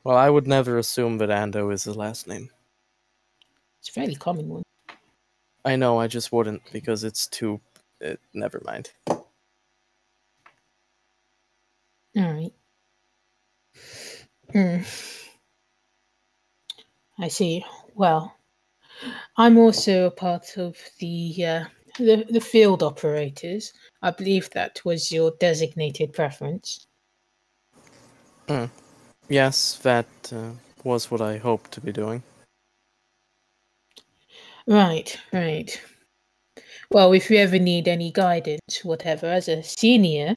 Well, I would never assume that Ando is his last name. It's a fairly common one. I know, I just wouldn't, because it's too... never mind. Alright. I see. Well, I'm also a part of the field operators. I believe that was your designated preference. Yes, that was what I hoped to be doing. Right. Well, if you ever need any guidance, whatever, as a senior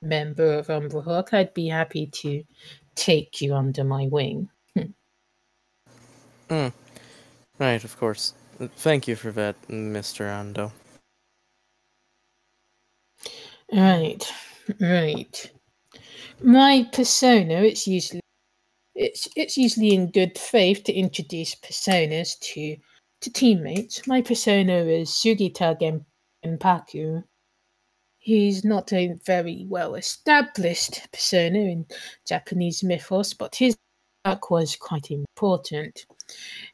member of Umbrahawk, I'd be happy to take you under my wing. Right, of course. Thank you for that, Mr. Ando. Right. My persona, it's usually in good faith to introduce personas to teammates. My persona is Sugita Genpaku. He's not a very well established persona in Japanese mythos, but his work was quite important.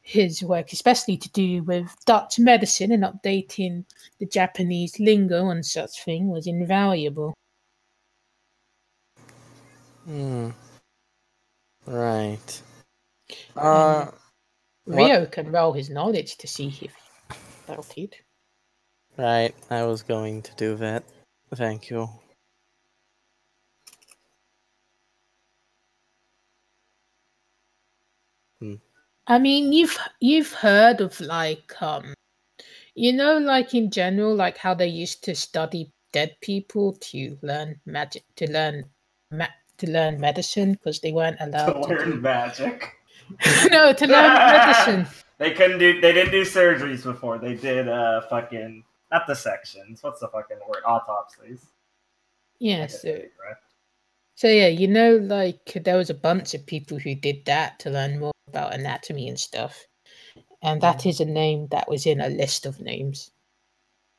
His work, especially to do with Dutch medicine and updating the Japanese lingo and such thing, was invaluable. Right. And What? Rio can roll his knowledge to see if he felt it. Right, I was going to do that. Thank you. I mean, you've heard of like like in general, like how they used to study dead people to learn magic, to learn medicine because they weren't allowed to learn magic. No, to learn medicine. They didn't do surgeries before. They did fucking not dissections. What's the fucking word? Autopsies. Yes. So yeah, like there was a bunch of people who did that to learn more about anatomy and stuff. And that is a name that was in a list of names.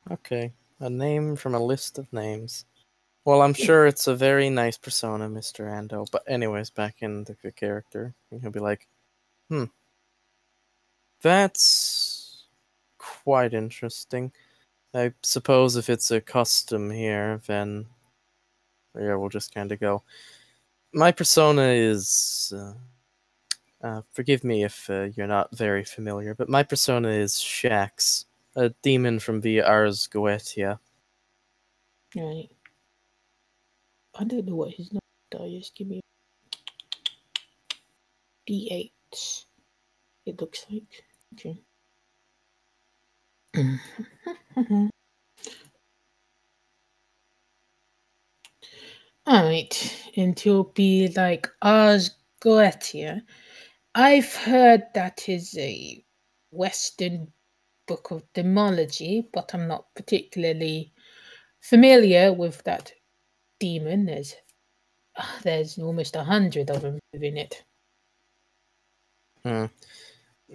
Okay, a name from a list of names. Well, I'm sure it's a very nice persona, Mr. Ando. But anyways, back in the character, he'll be like, that's quite interesting. I suppose if it's a custom here, then yeah, we'll just kind of go. My persona is... forgive me if you're not very familiar, but my persona is Shax, a demon from the Ars Goetia. Right. I don't know what his number is. Give me D8. It looks like. Okay. Alright. And he'll be like Ars Goetia. I've heard that is a Western book of demology, but I'm not particularly familiar with that demon. There's almost 100 of them within it.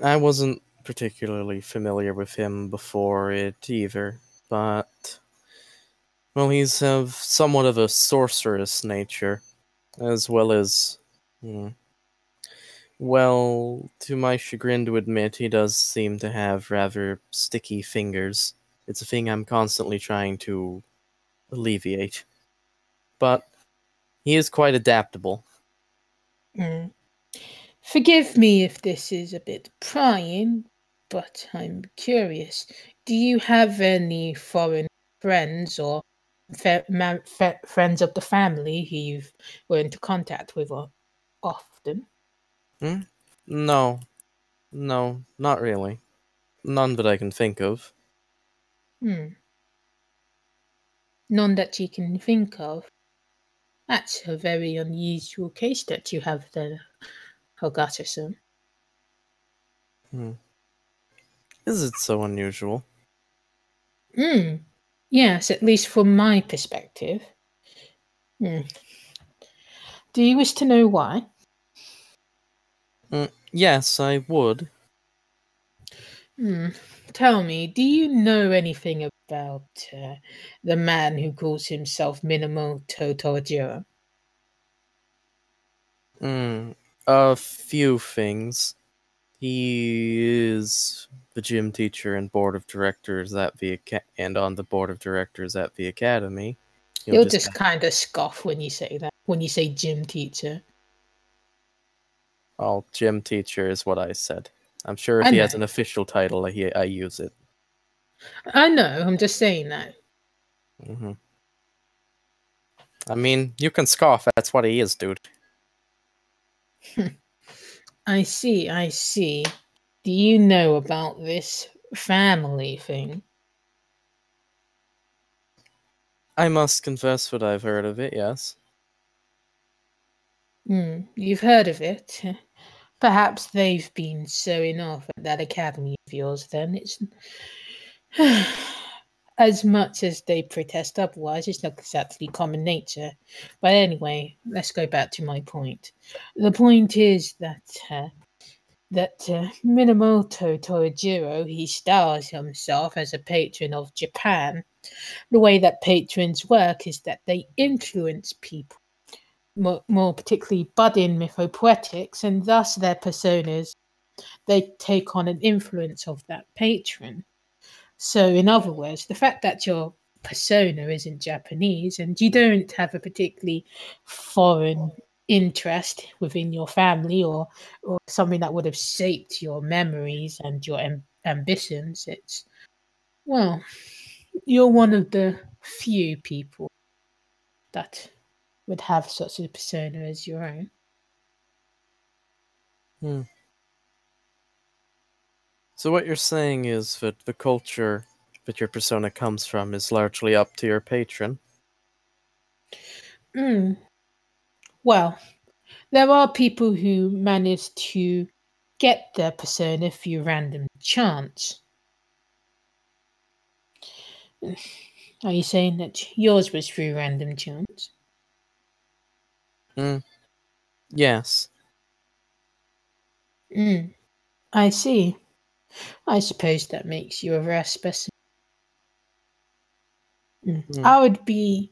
I wasn't particularly familiar with him before it either, but... well, he's of somewhat of a sorceress nature, as well as... well, to my chagrin to admit, he does seem to have rather sticky fingers. It's a thing I'm constantly trying to alleviate. But he is quite adaptable. Forgive me if this is a bit prying, but I'm curious. Do you have any foreign friends or friends of the family who you've were into contact with often? No, not really. None that I can think of. None that you can think of. That's a very unusual case that you have there, Hogata-san. Is it so unusual? Yes, at least from my perspective. Do you wish to know why? Yes, I would. Tell me, do you know anything about the man who calls himself Minamoto Tojiro? A few things. He is the gym teacher and board of directors at and on the board of directors at the academy. You'll just kind of scoff when you say that. When you say gym teacher. Oh, gym teacher is what I said. I'm sure if I he know. has an official title, I use it. I know. I'm just saying that. Mm-hmm. I mean, you can scoff. That's what he is, dude. I see. I see. Do you know about this family thing? I must confess that I've heard of it, yes. You've heard of it. Perhaps they've been showing off at that academy of yours then. It's as much as they protest otherwise, it's not exactly common nature. But anyway, let's go back to my point. The point is that Minamoto Tojiro, he styles himself as a patron of Japan. The way that patrons work is that they influence people, more particularly budding mythopoetics, and thus their personas, they take on an influence of that patron. So, in other words, the fact that your persona isn't Japanese and you don't have a particularly foreign interest within your family or something that would have shaped your memories and your ambitions, well, you're one of the few people that would have such a persona as your own. So what you're saying is that the culture that your persona comes from is largely up to your patron? Well, there are people who manage to get their persona through random chance. Are you saying that yours was through random chance? Yes. I see. I suppose that makes you a rare specimen. I would be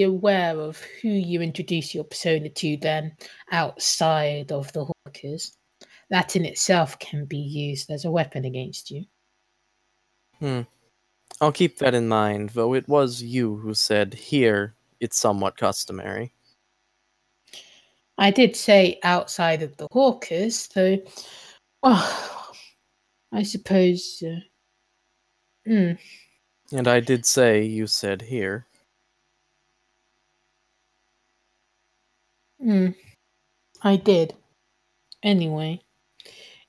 aware of who you introduce your persona to then outside of the Hawkers. That in itself can be used as a weapon against you. I'll keep that in mind, though it was you who said here it's somewhat customary. I did say outside of the Hawkers, though, well, I suppose. And I did say you said here. I did. Anyway,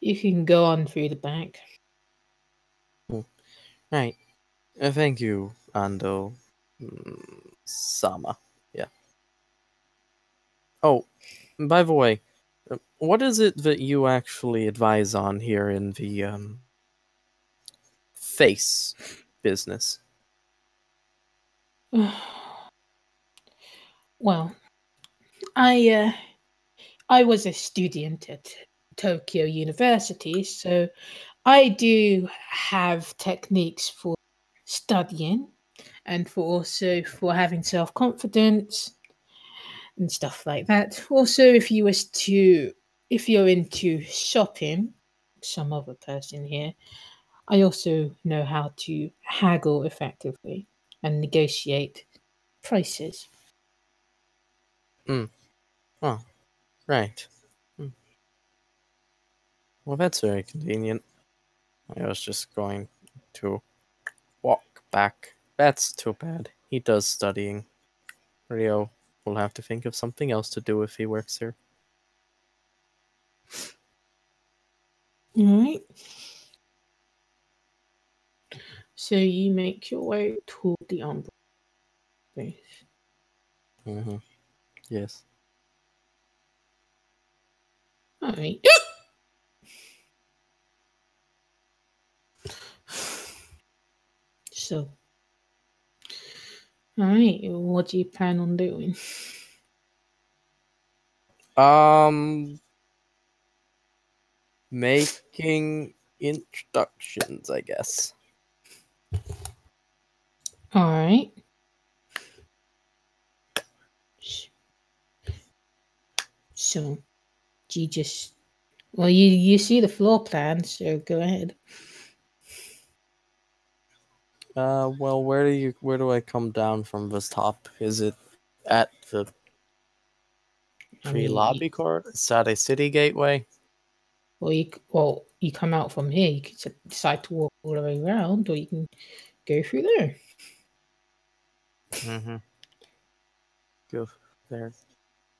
you can go on through the back. Right. Thank you, Ando Sama. Yeah. Oh, by the way, what is it that you actually advise on here in the face business? Well, I was a student at Tokyo University, so I do have techniques for studying and for having self-confidence and stuff like that. Also, if you're into shopping, some other person here, I also know how to haggle effectively and negotiate prices. Oh, right. Well, that's very convenient. I was just going to walk back. That's too bad. He does studying. Rio will have to think of something else to do if he works here. Alright. So you make your way toward the umbrella booth. Yes. Alright. So, alright, what do you plan on doing? Making introductions, I guess. Alright. So, do you just... Well, you see the floor plan, so go ahead. Well, where do I come down from this top? Is it at the I mean, pre-lobby court? Is that a city gateway? well, you come out from here. You can decide to walk all the way around, or you can go through there. Mm-hmm. Go there.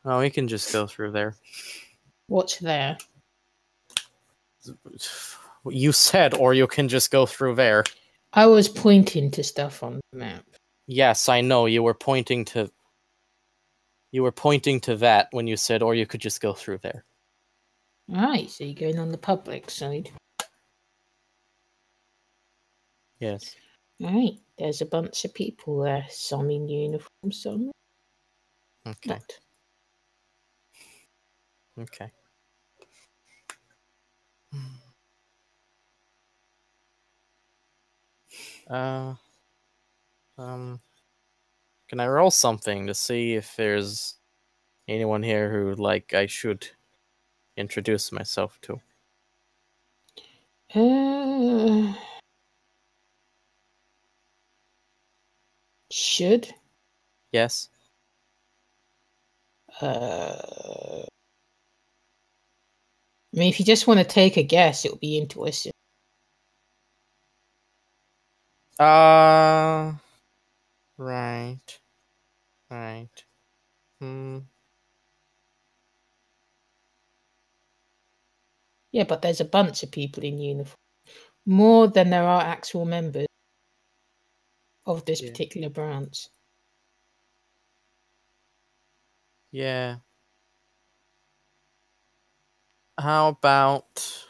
Oh, we can just go through there. What's there? You said, or you can just go through there. I was pointing to stuff on the map. Yes, I know. You were pointing to that when you said, or you could just go through there. Alright, so you're going on the public side. Yes. Alright, there's a bunch of people there. Some in uniform, some Okay. not. Okay. Can I roll something to see if there's anyone here who, like, I should introduce myself to? Should? Yes. I mean, if you just want to take a guess, it'll be intuition. Right. Yeah, but there's a bunch of people in uniform. More than there are actual members of this Yeah. particular branch. Yeah. How about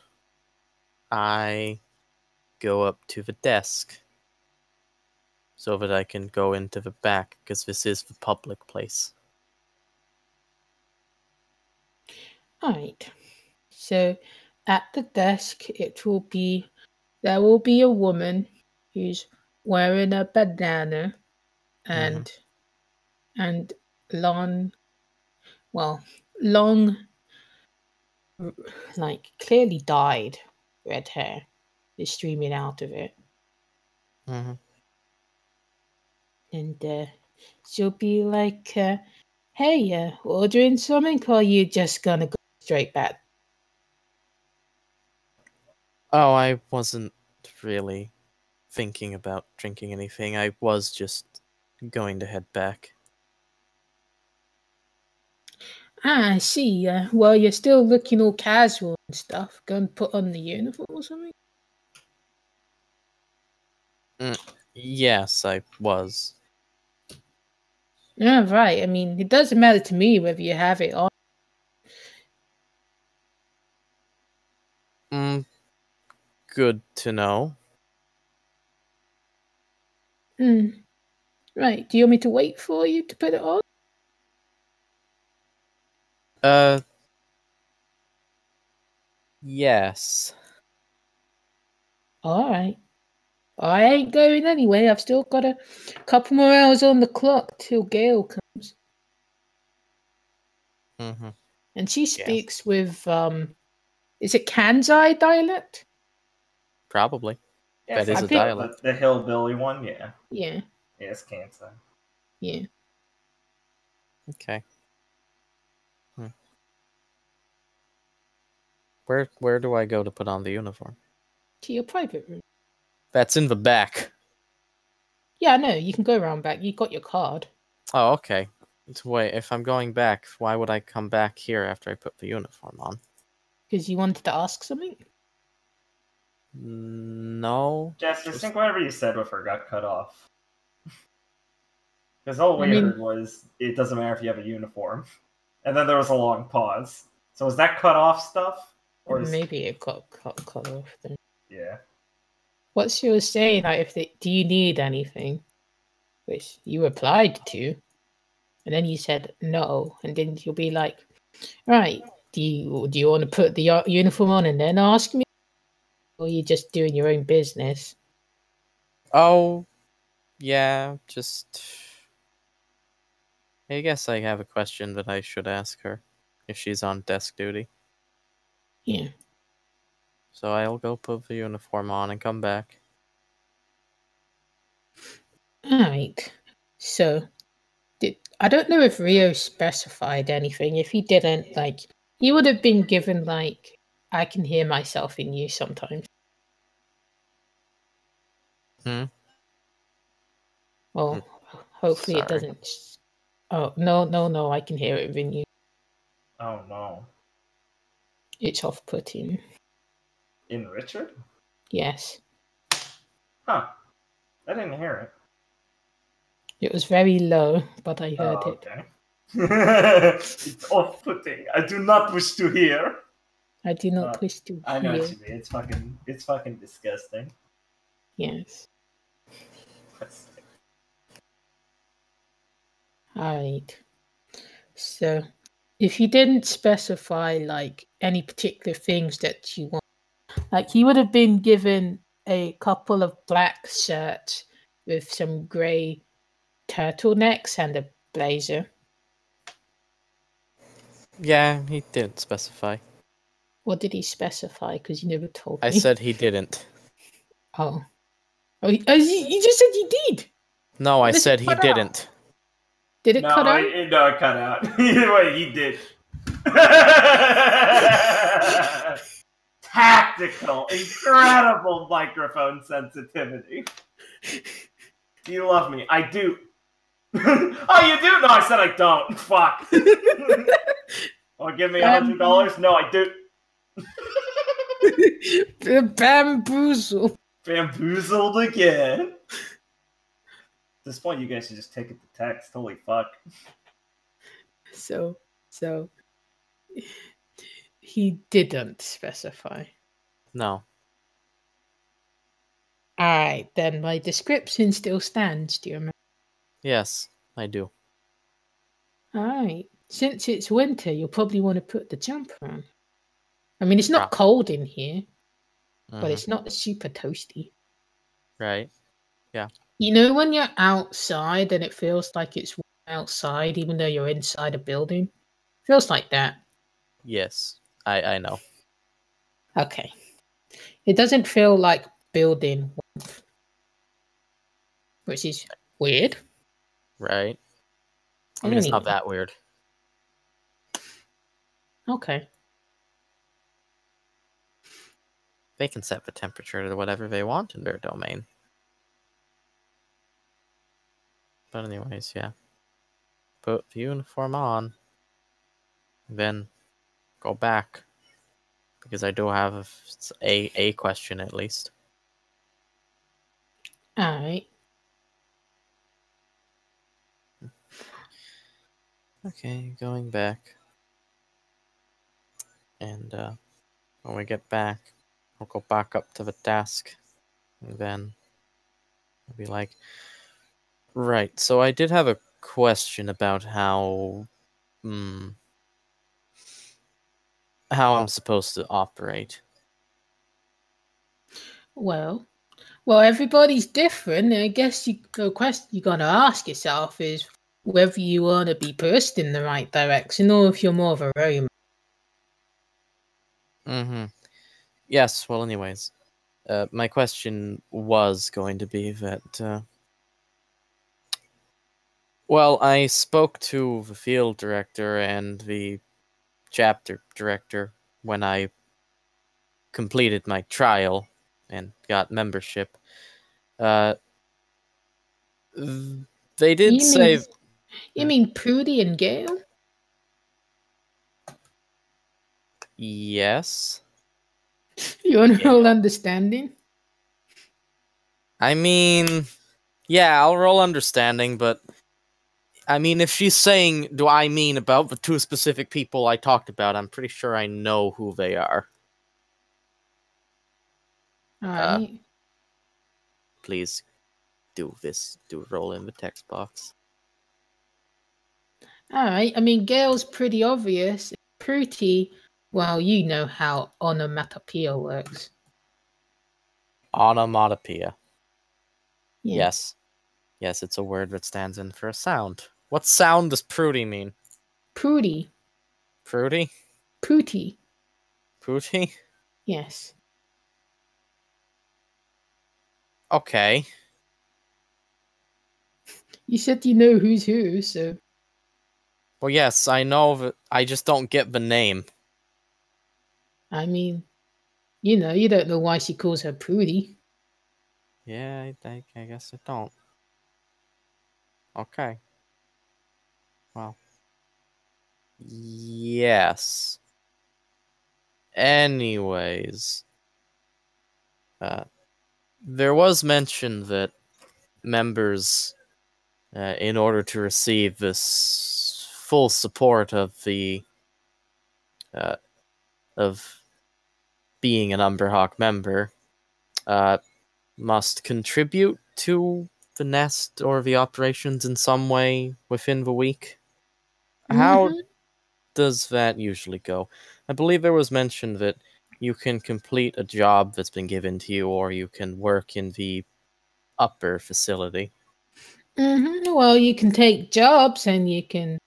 I go up to the desk so that I can go into the back, because this is the public place. Alright. So at the desk there will be a woman who's wearing a bandana and long long like clearly dyed red hair is streaming out of it. Mm-hmm. And she'll be like, hey, ordering something, or you just gonna go straight back? Oh, I wasn't really thinking about drinking anything. I was just going to head back. I see. Well, you're still looking all casual and stuff. Go and put on the uniform or something? Yes, I was. Yeah, right. I mean, it doesn't matter to me whether you have it on. Good to know. Right. Do you want me to wait for you to put it on? Yes. All right. I ain't going anyway. I've still got a couple more hours on the clock till Gail comes. Mm-hmm. And she speaks with, is it Kanzai dialect? Probably. Yeah, That is so a dialect. the hillbilly one, yeah. Yeah. Yeah, it's Kansas. Yeah. Okay. Where do I go to put on the uniform? To your private room. That's in the back. Yeah, no, you can go around back. You got your card. Oh, okay. Wait, if I'm going back, why would I come back here after I put the uniform on? Because you wanted to ask something? No. Jess, just think whatever you said with her got cut off. Because all we heard was, it doesn't matter if you have a uniform. And then there was a long pause. So is that cut off stuff? Or maybe it got cut off then. Yeah. What she was saying, like, do you need anything? Which you replied to. And then you said no. And then you'll be like, right, do you want to put the uniform on and then ask me? Or are you just doing your own business? Oh, yeah, just... I guess I have a question that I should ask her. if she's on desk duty. Yeah. So I'll go put the uniform on and come back. Alright. So, I don't know if Rio specified anything. If he didn't, like, he would have been given, like, I can hear myself in you sometimes. Hmm? Well, hopefully it Sorry. doesn't. Oh, no, I can hear it in you. Oh no. It's off-putting. In Richard? Yes. Huh. I didn't hear it. It was very low, but I heard Oh, it. okay. It's off-putting. I do not wish to hear. I do not wish to I know what hear. you mean. It's fucking disgusting. Yes. Alright. So, if you didn't specify, like, any particular things that you want, like, he would have been given a couple of black shirts with some grey turtlenecks and a blazer. Yeah, he didn't specify. What did he specify? Because you never told I me. said he didn't. Oh. You just said you did. No, I What said it he cut out? didn't. Did it cut out? No, it cut out. Either way, he did. Tactical, incredible microphone sensitivity. Do you love me? I do. Oh, you do? No, I said I don't. Fuck. Oh, give me $100? No, I do. Bamboozle. Bamboozled again. At this point, you guys should just take it to text. Holy fuck. So he didn't specify. No. Alright, then my description still stands, do you remember? Yes, I do. Alright. Since it's winter, you'll probably want to put the jumper on. I mean, it's not Right. cold in here, but Mhm. it's not super toasty. Right. Yeah. You know when you're outside and it feels like it's warm outside, even though you're inside a building? Feels like that. Yes. I know. Okay. It doesn't feel like building warmth, which is weird. Right. I mean, it's not Anyway. that weird. Okay. They can set the temperature to whatever they want in their domain. But anyways, yeah. Put the uniform on. Then go back. Because I do have a question at least. Alright. Okay, going back. And when we get back, I'll go back up to the task. And then I'll be like, right, so I did have a question about how I'm supposed to operate. Well, everybody's different. I guess the question you gotta ask yourself is whether you want to be pushed in the right direction or if you're more of a roamer. Mm-hmm. Yes, well, anyways. My question was going to be that... well, I spoke to the field director and the chapter director when I completed my trial and got membership. They did say... You mean Prudy and Gale? Yes. You want to roll understanding? I mean, yeah, I'll roll understanding, but I mean, if she's saying, do I mean about the two specific people I talked about, I'm pretty sure I know who they are. Alright. Please do this. Do roll in the text box. Alright, I mean, Gale's pretty obvious. Prudy, well, you know how onomatopoeia works. Onomatopoeia. Yeah. Yes. Yes, it's a word that stands in for a sound. What sound does Prudy mean? Prudy. Fruity? Pooty. Fruity? Yes. Okay. You said you know who's who, so... Well, yes, I know, but I just don't get the name. I mean, you know, you don't know why she calls her Pooty. Yeah, I guess I don't. Okay. Well. Yes. Anyways. There was mention that members, in order to receive this full support of the of being an Umberhawk member, must contribute to the nest or the operations in some way within the week. How Mm-hmm. does that usually go? I believe there was mention that you can complete a job that's been given to you, or you can work in the upper facility. Mm-hmm. Well, you can take jobs and you can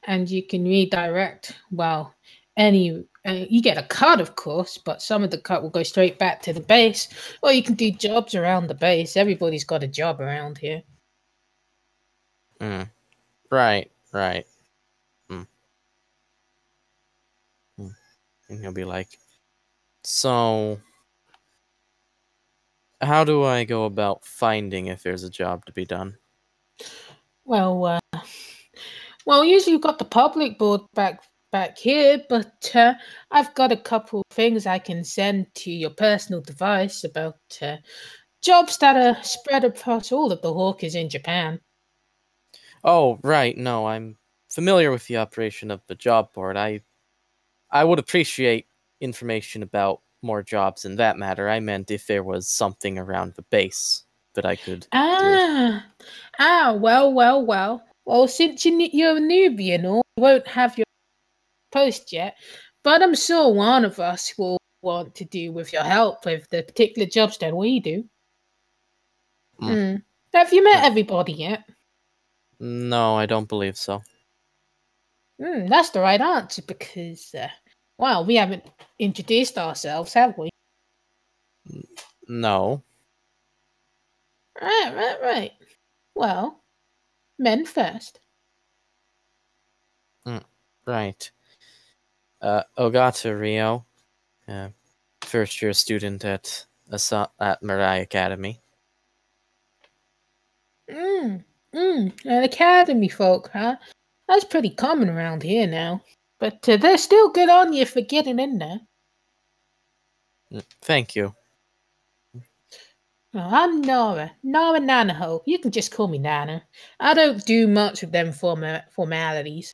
redirect. Well, any you get a cut, of course, but some of the cut will go straight back to the base. Or you can do jobs around the base. Everybody's got a job around here. Mm. Right. Mm. Mm. And he'll be like, so, how do I go about finding if there's a job to be done? Well, usually you've got the public board back here, but I've got a couple things I can send to your personal device about jobs that are spread across all of the hawkers in Japan. Oh, right. No, I'm familiar with the operation of the job board. I would appreciate information about more jobs in that matter. I meant if there was something around the base that I could do. Ah, well. Well, since you're a newbie and all, you won't have your post yet, but I'm sure one of us will want to do with your help with the particular jobs that we do. Mm. Hmm. Have you met everybody yet? No, I don't believe so. That's the right answer because, well, we haven't introduced ourselves, have we? No. Right. Well, men first. Right. Ogata Rio, first year student at Mirai Academy. An academy folk, huh? That's pretty common around here now. But they're still good on you for getting in there. Thank you. Well, I'm Nora Nanaho. You can just call me Nana. I don't do much with them formalities.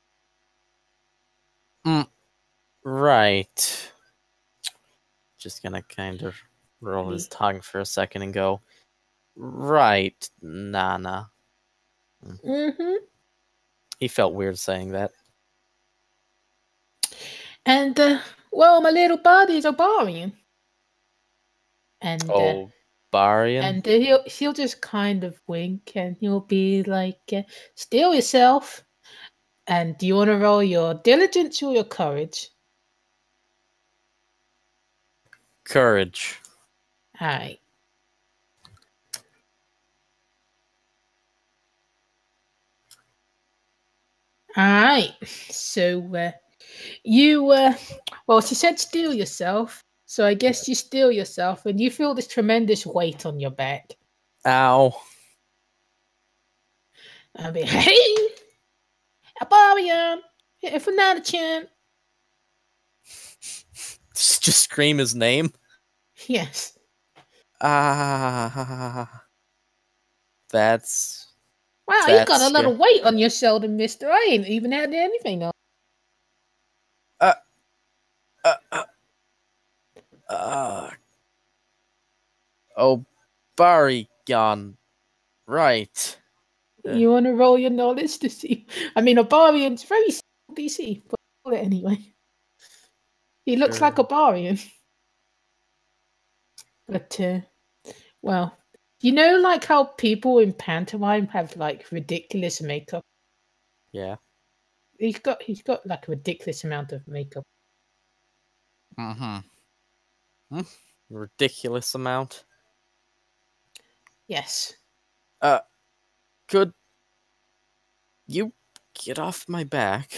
Right. Just gonna kind of roll his Me. tongue for a second and go, right, Nana. Mm-hmm. He felt weird saying that. And, well, my little buddy's a barbarian. And, Oh, Barian? he'll just kind of wink and he'll be like, "Still yourself." And do you want to roll your diligence or your courage? Courage. All right. All right. So well, she said steal yourself. So I guess you steal yourself and you feel this tremendous weight on your back. Ow. I'll be, hey, a barbarian, if not a champ. Just scream his name. Yes. Ah. That's Wow, you got a lot of weight on your shoulder, mister. I ain't even had anything on. Oh, Barian. Right. You want to roll your knowledge to see? I mean, a barbarian's very simple DC, but roll it anyway. He looks like a barbarian. But, well, you know, like how people in pantomime have like ridiculous makeup? Yeah. He's got like a ridiculous amount of makeup. Ridiculous amount. Yes. Could you get off my back?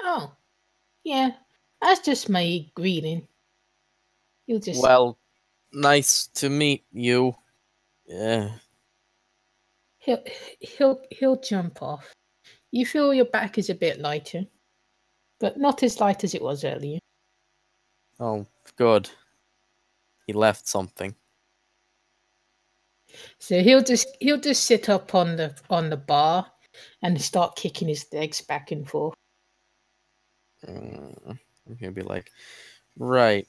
Oh, yeah. That's just my greeting. You'll just Well, nice to meet you. Yeah. he'll jump off. You feel your back is a bit lighter, but not as light as it was earlier. Oh, good. He left something. So he'll just sit up on the bar and start kicking his legs back and forth. He'll be like, right.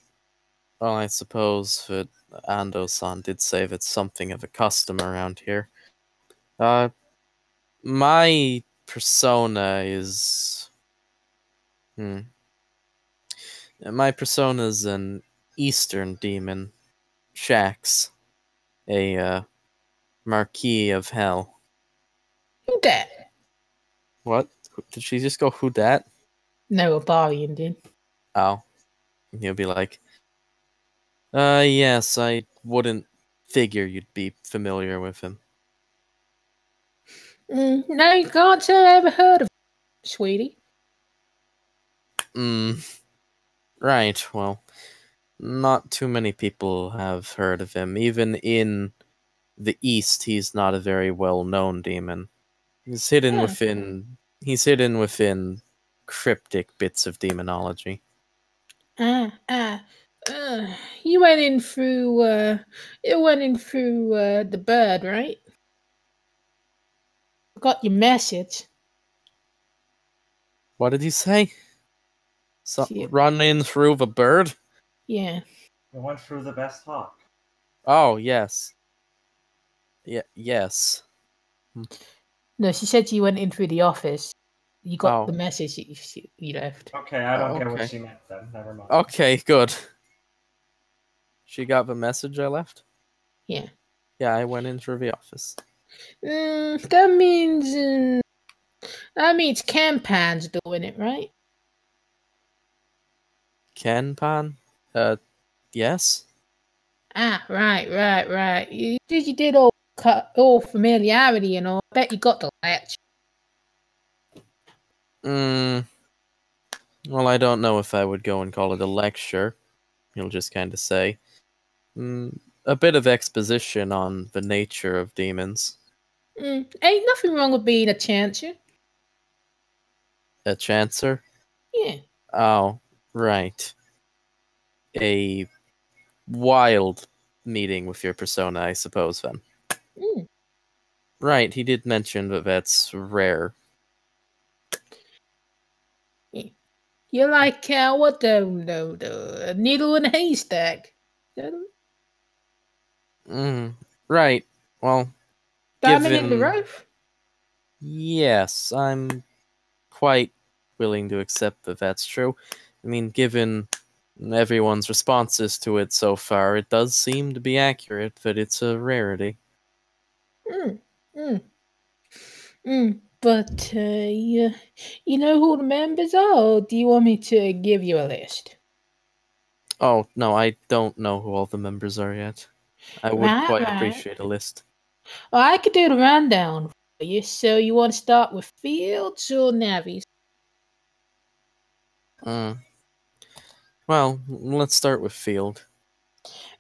Well, I suppose that Ando-san did say that something of a custom around here. My persona is... My persona's an Eastern demon, Shax, a Marquis of Hell. Who dat? What? Did she just go, who dat? No, a barbarian did. Oh. And he'll be like, yes, I wouldn't figure you'd be familiar with him. No, you can't say I ever heard of him, sweetie. Right, well, not too many people have heard of him. Even in the East, he's not a very well-known demon. He's hidden within cryptic bits of demonology. You went in through the bird, right? Got your message. What did you say? See- Run in through the bird? Yeah. We went through the best hawk. Oh, yes. Yes. No, she said you went in through the office. You got Oh. the message that you left. Okay, I don't get what Okay. she meant then. Never mind. Okay, good. She got the message I left? Yeah. Yeah, I went in through the office. That means Campan's doing it, right? Kenpan? Yes? Right. You did all familiarity and all. I bet you got the latch. Well, I don't know if I would go and call it a lecture. He'll just kind of say. A bit of exposition on the nature of demons. Ain't nothing wrong with being a chancer. A chancer? Yeah. Oh, right. A wild meeting with your persona, I suppose, then. Right, he did mention that that's rare. You're like what the needle in a haystack. Right. Well, Diamond in the rough. Yes, I'm quite willing to accept that that's true. I mean, given everyone's responses to it so far, it does seem to be accurate that it's a rarity. But you know who the members are, or do you want me to give you a list? Oh, no, I don't know who all the members are yet. I would quite appreciate a list. Well, I could do the rundown for you. So you want to start with Fields or Navies? Well, let's start with Field.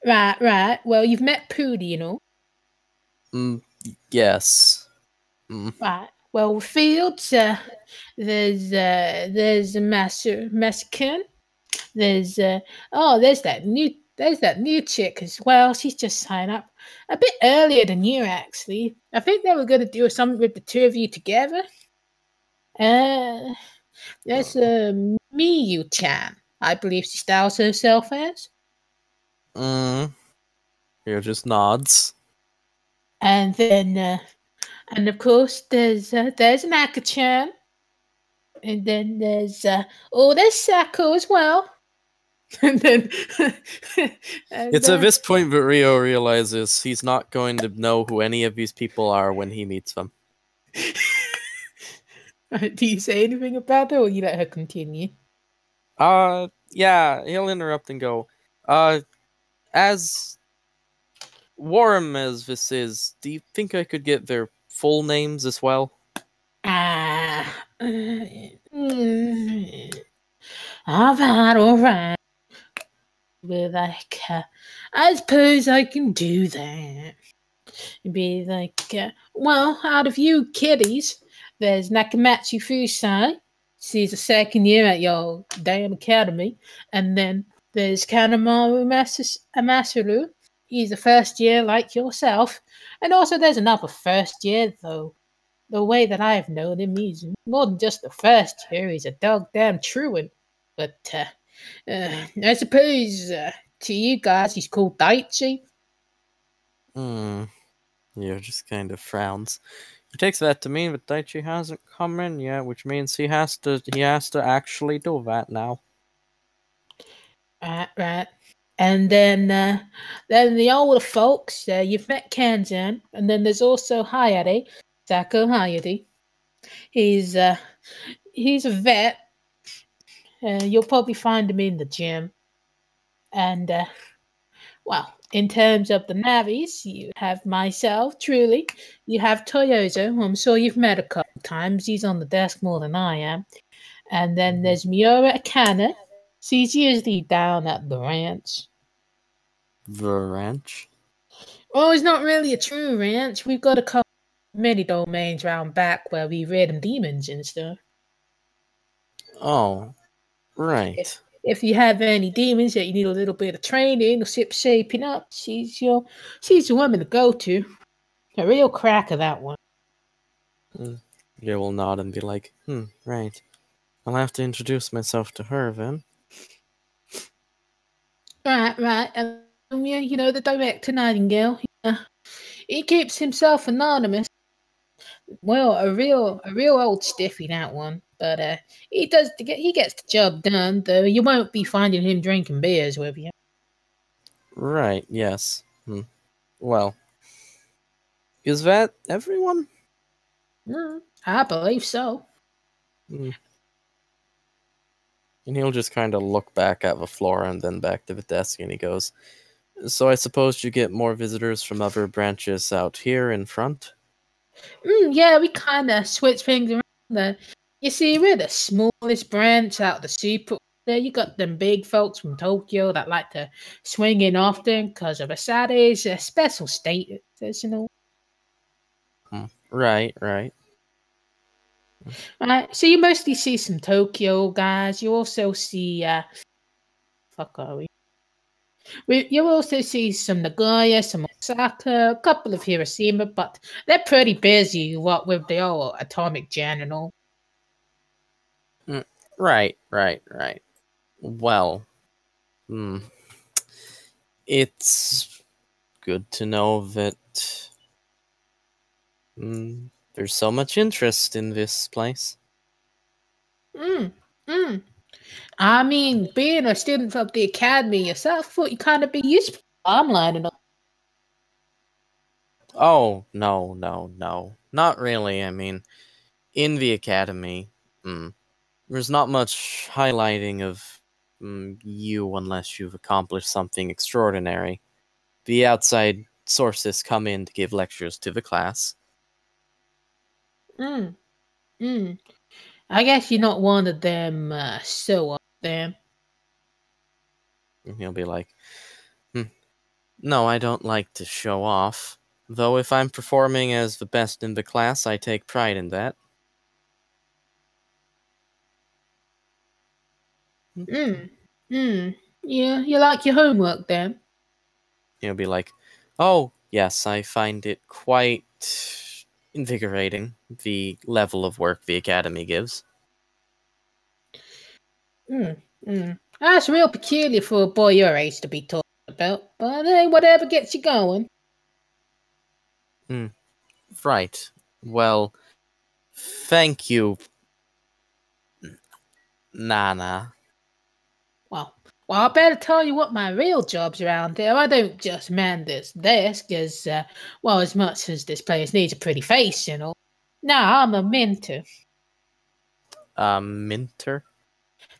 Right. Well, you've met Pooty, you know. Yes. Right. Well, with Fields, there's a Massacre. There's that new chick as well. She's just signed up a bit earlier than you, actually. I think they were going to do something with the two of you together. There's Miyu-chan. I believe she styles herself as. Here just nods. And then, and of course, there's Naka-chan. And then there's Sako as well. And then it's at this point that Rio realizes he's not going to know who any of these people are when he meets them. Do you say anything about her, or you let her continue? Yeah, he'll interrupt and go, as warm as this is, do you think I could get their full names as well? All right. Be like, I suppose I can do that. Be like, well, out of you kiddies, there's Nakamatsu Fusai. She's a second year at your damn academy. And then there's Kanemaru Masaru. He's a first year like yourself. And also there's another first year, though. The way that I have known him, he's more than just the first year. He's a dog damn truant. But I suppose to you guys, he's called Daichi. Yeah, just kind of frowns. He takes that to mean that Daichi hasn't come in yet, which means he has to actually do that now. Right. And then the older folks, you've met Kanzan, and then there's also Hayate, Sako Hayate. He's a vet. You'll probably find him in the gym. And well, in terms of the Navis, you have myself, truly. You have Toyozo, who I'm sure you've met a couple times. He's on the desk more than I am. And then there's Miura Akana. She's usually down at the ranch. The ranch? Well, it's not really a true ranch. We've got a couple mini domains round back where we raid them demons and stuff. Oh, right. If you have any demons that you need a little bit of training or shaping up, she's the woman to go to. A real cracker, that one. You will nod and be like, right. I'll have to introduce myself to her then. Right. You know, the director Nightingale. He keeps himself anonymous. Well, a real old stiffy, that one. But he gets the job done, though you won't be finding him drinking beers with you. Right, yes. Well, is that everyone? I believe so. And he'll just kind of look back at the floor and then back to the desk and he goes, so I suppose you get more visitors from other branches out here in front? Yeah, we kind of switch things around there. You see, we're the smallest branch out of the super. There, you got them big folks from Tokyo that like to swing in often because of Asade's special status, you know. Right. So you mostly see some Tokyo guys. You also see, you also see some Nagoya, some Osaka, a couple of Hiroshima, but they're pretty busy, what with the old atomic general. Right. Well, it's good to know that there's so much interest in this place. I mean, being a student of the academy yourself, I thought you kind of be useful. I'm lining up. Oh, no. Not really. I mean, in the academy, there's not much highlighting of you unless you've accomplished something extraordinary. The outside sources come in to give lectures to the class. I guess you're not one of them so up there. And he'll be like, no, I don't like to show off. Though if I'm performing as the best in the class, I take pride in that. Yeah, you like your homework then? He'll be like, oh, yes, I find it quite invigorating, the level of work the academy gives. That's real peculiar for a boy your age to be talking about, but hey, whatever gets you going. Right. Well, thank you, Nana. Well, I better tell you what my real job's around here. I don't just man this desk as, as much as this place needs a pretty face, you know. Nah, I'm a mentor. Minter?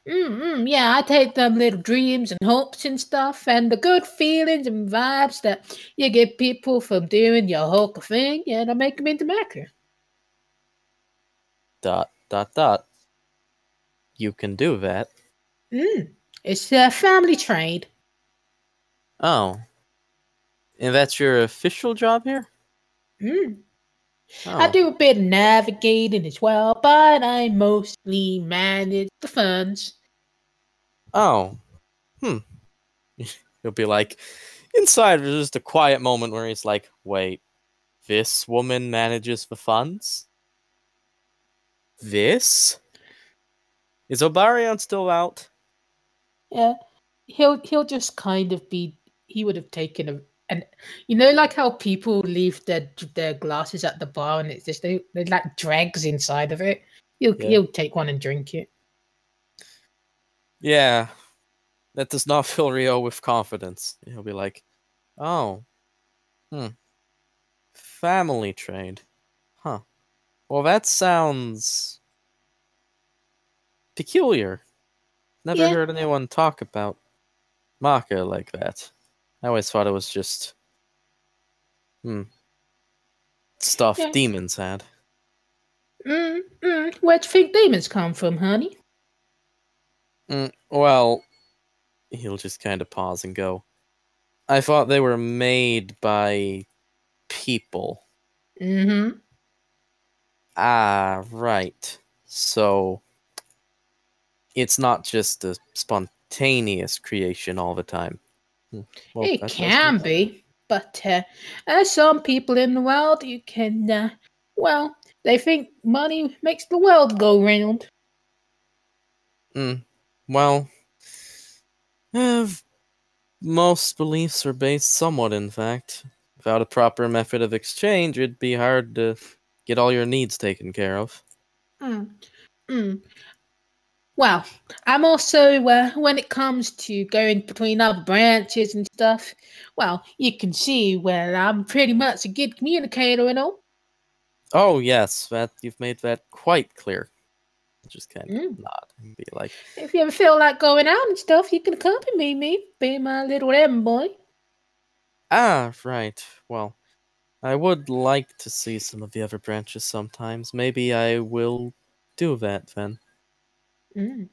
Yeah, I take them little dreams and hopes and stuff, and the good feelings and vibes that you get people from doing your whole thing, and I make them into matter. ... You can do that. It's a family trade. Oh. And that's your official job here? I Oh. do a bit of navigating as well, but I mostly manage the funds. Oh. He'll be like, inside there's just a quiet moment where he's like, wait, this woman manages the funds? This? Is Obarion still out? Yeah, he'll just kind of be. He would have taken and like how people leave their glasses at the bar and it's just they like dregs inside of it. He'll take one and drink it. Yeah. That does not fill Rio with confidence. He'll be like, oh. Family trade. Huh. Well, that sounds peculiar. Never Yeah. heard anyone talk about Maka like that. I always thought it was just stuff Yeah. demons had. Where'd you think demons come from, honey? Well, he'll just kind of pause and go, I thought they were made by people. Ah, right. So it's not just a spontaneous creation all the time. Well, It that does can make sense. be, but there's some people in the world you can, they think money makes the world go round. Well, most beliefs are based somewhat, in fact. Without a proper method of exchange, it'd be hard to get all your needs taken care of. Well, I'm also, when it comes to going between other branches and stuff, you can see where I'm pretty much a good communicator and all. Oh, yes, that you've made that quite clear. Just kind of nod and be like, If you ever feel like going out and stuff, you can accompany me, be my little errand boy. ah, right. Well, I would like to see some of the other branches sometimes. Maybe I will do that then. Mm.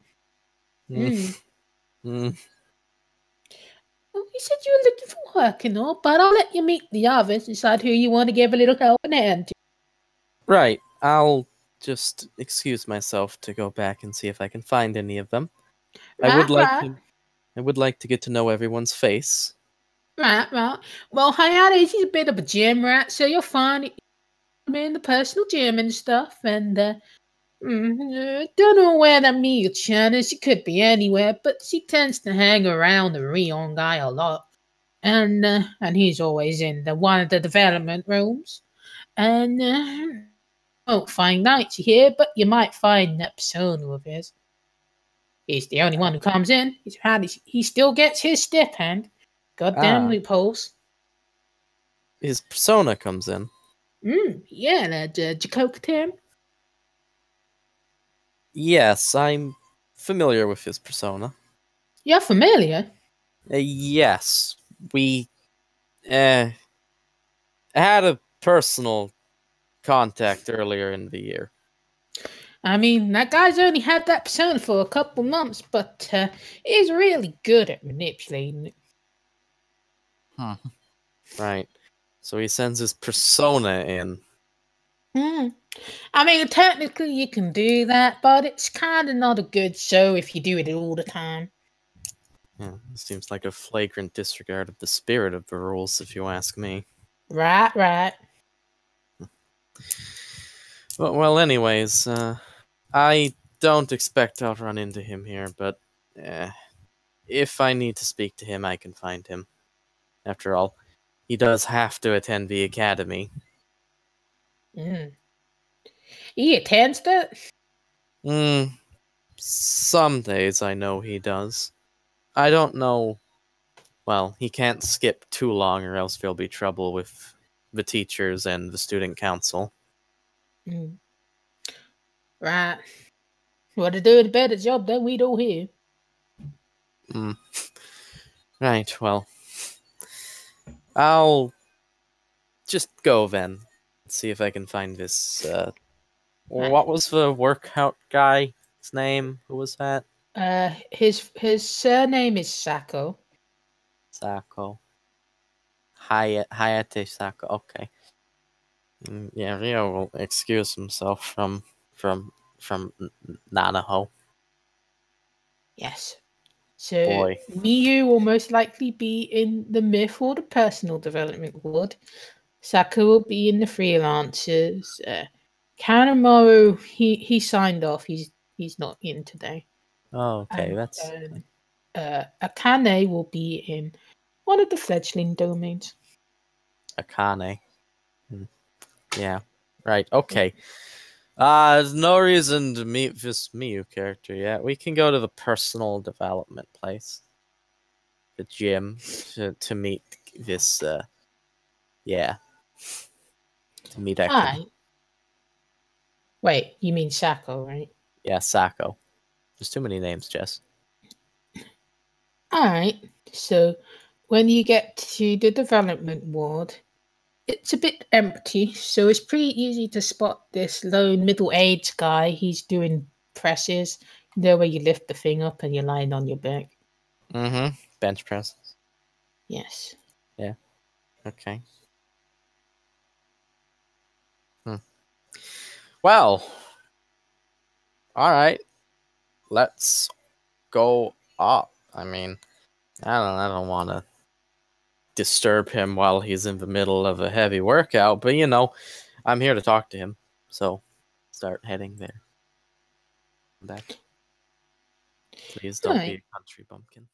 Mm. Mm. Well, you said you were looking for work and all, but I'll let you meet the others, decide who you want to give a little helping hand to. Right. I'll just excuse myself to go back and see if I can find any of them. I would like to get to know everyone's face. Right. Well, Hayate, he's a bit of a gym rat, so you'll find him in the personal gym and stuff, and don't know where that Mio-chan is. She could be anywhere, but she tends to hang around the Rion guy a lot. And he's always in one of the development rooms. And won't find Nighty here, but you might find that persona of his. He's the only one who comes in. He still gets his stipend. Goddamn loopholes. His persona comes in. Yeah, that Jacob term. Yes, I'm familiar with his persona. You're familiar? Yes, we had a personal contact earlier in the year. I mean, that guy's only had that persona for a couple months, but he's really good at manipulating it. Right. So he sends his persona in. I mean, technically you can do that, but it's kind of not a good show if you do it all the time. Yeah, it seems like a flagrant disregard of the spirit of the rules, if you ask me. Right. Well, anyways, I don't expect I'll run into him here, but if I need to speak to him, I can find him. After all, he does have to attend the academy. He attends that? Some days I know he does. I don't know. Well, he can't skip too long or else there'll be trouble with the teachers and the student council. Right. Want to do a better job than we do here. Right, well, I'll just go then. See if I can find this. What was the workout guy's name? Who was that? His surname is Sacco. Sako. Hayate Sako. Okay. Yeah, Rio will excuse himself from Nanaho. Yes. So Boy. Miyu will most likely be in the myth or the personal development ward. Saka will be in the freelancers. Kanemaru, he signed off. He's not in today. Oh, okay, And that's Akane will be in one of the fledgling domains. Akane. Yeah. Right, okay. There's no reason to meet this Miyu character yet. We can go to the personal development place. The gym to meet this to meet Akane. Hi. Wait, you mean Sako, right? Yeah, Sako. There's too many names, Jess. Alright. So when you get to the development ward, it's a bit empty, so it's pretty easy to spot this lone middle-aged guy. He's doing presses, where you lift the thing up and you're lying on your back. Mm-hmm. Bench press. Yes. Yeah. Okay. Well. Alright. Let's go up. I mean, I don't want to disturb him while he's in the middle of a heavy workout, but I'm here to talk to him. So start heading there. Back. Please don't be a country bumpkin.